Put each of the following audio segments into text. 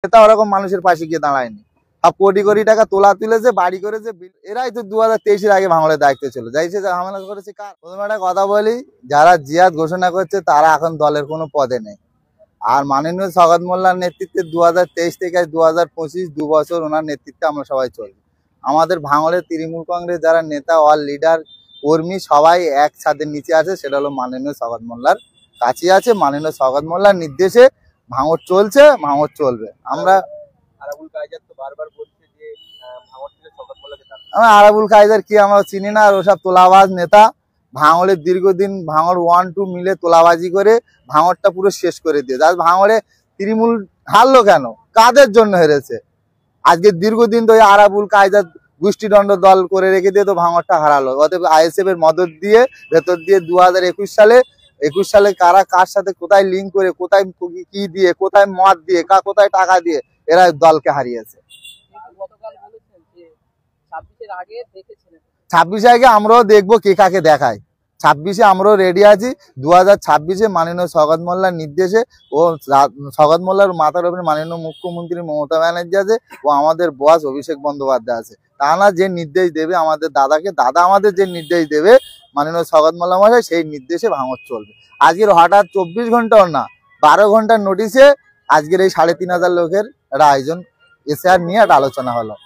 নেতা ওরকম মানুষের পাশে গিয়ে দাঁড়ায়নি। আর কোটি কোটি টাকা তোলা তুলেছে, বাড়ি করেছে। এরাই তো 2023-এর আগে ভাঙড়ের দায়িত্ব ছিল, যাইছে ঝামেলা করেছে কার। প্রথমে একটা কথা বলি, যারা জিয়াদ ঘোষণা করছে তারা এখন দলের কোনো পদে নেই। আর মাননীয় সওগাত মোল্লার নেতৃত্বে 2023 থেকে 2025 2 বছর ওনার নেতৃত্বে আমরা সবাই চলি। আমাদের ভাঙড়ের তৃণমূল কংগ্রেস যারা নেতা, অল লিডার, কর্মী সবাই এক ছাদের নিচে আছে, সেটা হলো মাননীয় সওগাত মোল্লার কাছে আছে। মাননীয় সওগাত মোল্লার নির্দেশে ভাঙড় চলছে, ভাঙড় চলবে। আমরা আরাবুল কায়দার তো বারবার বলছে যে ভাঙড় থেকে সওগাত মোল্লাকে তাড়াতে। আমি আরাবুল কায়দার কি আমরা চিনি না, আর ওসব তোলাবাজ নেতা। ভাঙড়ের দীর্ঘদিন ভাঙড় 1-2 মিলে তোলাবাজি করে ভাঙড়টা পুরো শেষ করে দিয়ে। আজ ভাঙড়ে তৃণমূল হারলো কেন, কাদের জন্য হেরেছে? আজকে দীর্ঘদিন তো আরাবুল কায়দার গোষ্ঠীদণ্ড দল করে রেখে দিয়ে তো ভাঙড়টা হারালো। অতএব আইএসএফ এর মদত দিয়ে ভেতর দিয়ে 2021 সালে কারা কার সাথে কোথায় লিঙ্ক করে, কোথায় কি দিয়ে, কোথায় মদ দিয়ে, কোথায় টাকা দিয়ে এরা দলকে হারিয়েছে। 26 আগে আমরাও দেখবো কে কাকে দেখায়। 26-এ আমরাও রেডি আছি। 2026-এ মাননীয় সওগাত মোল্লার নির্দেশে ও সওগাত মোল্লার মাথার উপরে মাননীয় মুখ্যমন্ত্রী মমতা ব্যানার্জি আছে ও আমাদের বস অভিষেক বন্দ্যোপাধ্যায় আছে। তারা যে নির্দেশ দেবে আমাদের দাদাকে, দাদা আমাদের যে নির্দেশ দেবে মাননীয় সওগাত মোল্লা মশাই, সেই নির্দেশে ভাঙড় চলবে। আজকের হঠাৎ 24 ঘন্টাও না, 12 ঘন্টার নোটিশে আজকের এই 3500 লোকের একটা আয়োজন, এসআর নিয়ে একটা আলোচনা হলো।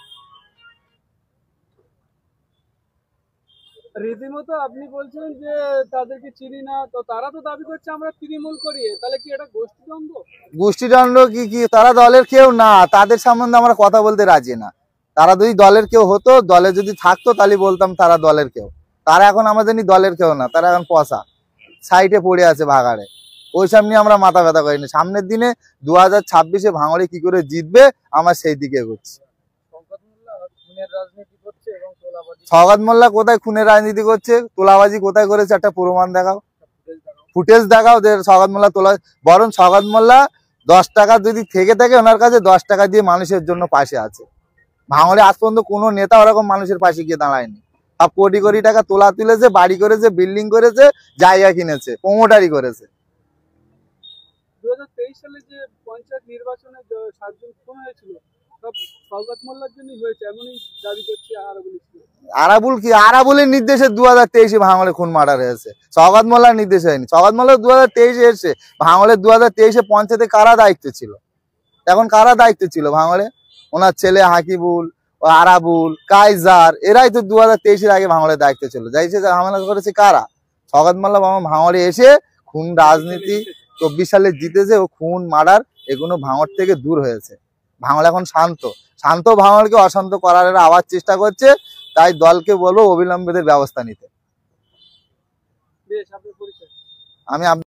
রীতিমতো আপনি বলছেন যে তাদেরকে চিনি না, তো তারা তো দাবি করছে আমরা তৃণমূল করি, তাহলে কি এটা গোষ্ঠীদ্বন্দ্ব? গোষ্ঠীদণ্ড কি তারা দলের কেউ না, তাদের সম্বন্ধে আমরা কথা বলতে রাজি না। তারা যদি দলের কেউ হতো, দলে যদি থাকতো, তাহলে বলতাম তারা দলের কেউ। তারা এখন আমাদের দলের কেউ না, তারা এখন পয়সা সাইডে পড়ে আছে ভাগাড়ে। ওইসব নিয়ে আমরা মাথা ব্যথা করিনি। সামনের দিনে 2026-এ ভাঙড়ে কি করে জিতবে আমরা সেই দিকে এগোচ্ছি। সওগাত মোল্লা কোথায় খুনের রাজনীতি করছে, তোলাবাজি কোথায় করেছে, একটা প্রমাণ দেখাও, ফুটেজ দেখাও। সওগাত মোল্লা তোলা, বরং সওগাত মোল্লা 10 টাকা যদি থেকে থাকে ওনার কাছে, 10 টাকা দিয়ে মানুষের জন্য পাশে আছে। ভাঙড়ে আজ পর্যন্ত কোনো নেতা ওরকম মানুষের পাশে গিয়ে দাঁড়ায়নি। সব কোটি কোটি টাকা তোলা তুলেছে, বাড়ি করেছে, বিল্ডিং করেছে, জায়গা কিনেছে, প্রমোটারি করেছে। 2023 সালে যে পঞ্চায়েত নির্বাচনে 7 জন খুন হয়েছিল, সব সওগাত মোল্লার জন্যই হয়েছে, এমনই দাবি করছে আরাবুল ইসলাম। আরাবুল কি, আরাবুলের নির্দেশে 2023-এ ভাঙড়ে খুন মার্ডার হয়েছে, সওগাত মোল্লার নির্দেশ হয়নি। সওগাত মোল্লা 2023-এ এসছে। ভাঙড়ে 2023-এ পঞ্চায়েতে কারা দায়িত্ব ছিল, এখন কারা দায়িত্ব ছিল ভাঙড়ে? ওনার ছেলে হাকিবুল, ও আরাবুল, কাইজার, এরাই তো 2023-এর আগে ভাঙড়ের দায়িত্ব ছিল, যাইছে ঝামেলা করেছে কারা? সওগাত মোল্লা ভাঙড়ে এসে খুন রাজনীতি 24 সালে জিতেছে, ও খুন মার্ডার এগুলো ভাঙড় থেকে দূর হয়েছে। ভাঙড় এখন শান্ত। ভাঙড়কে অশান্ত করার আবার চেষ্টা করছে। তাই দলকে বলবো অবিলম্বে ব্যবস্থা নিতে। আপনার পরিচয়? আমি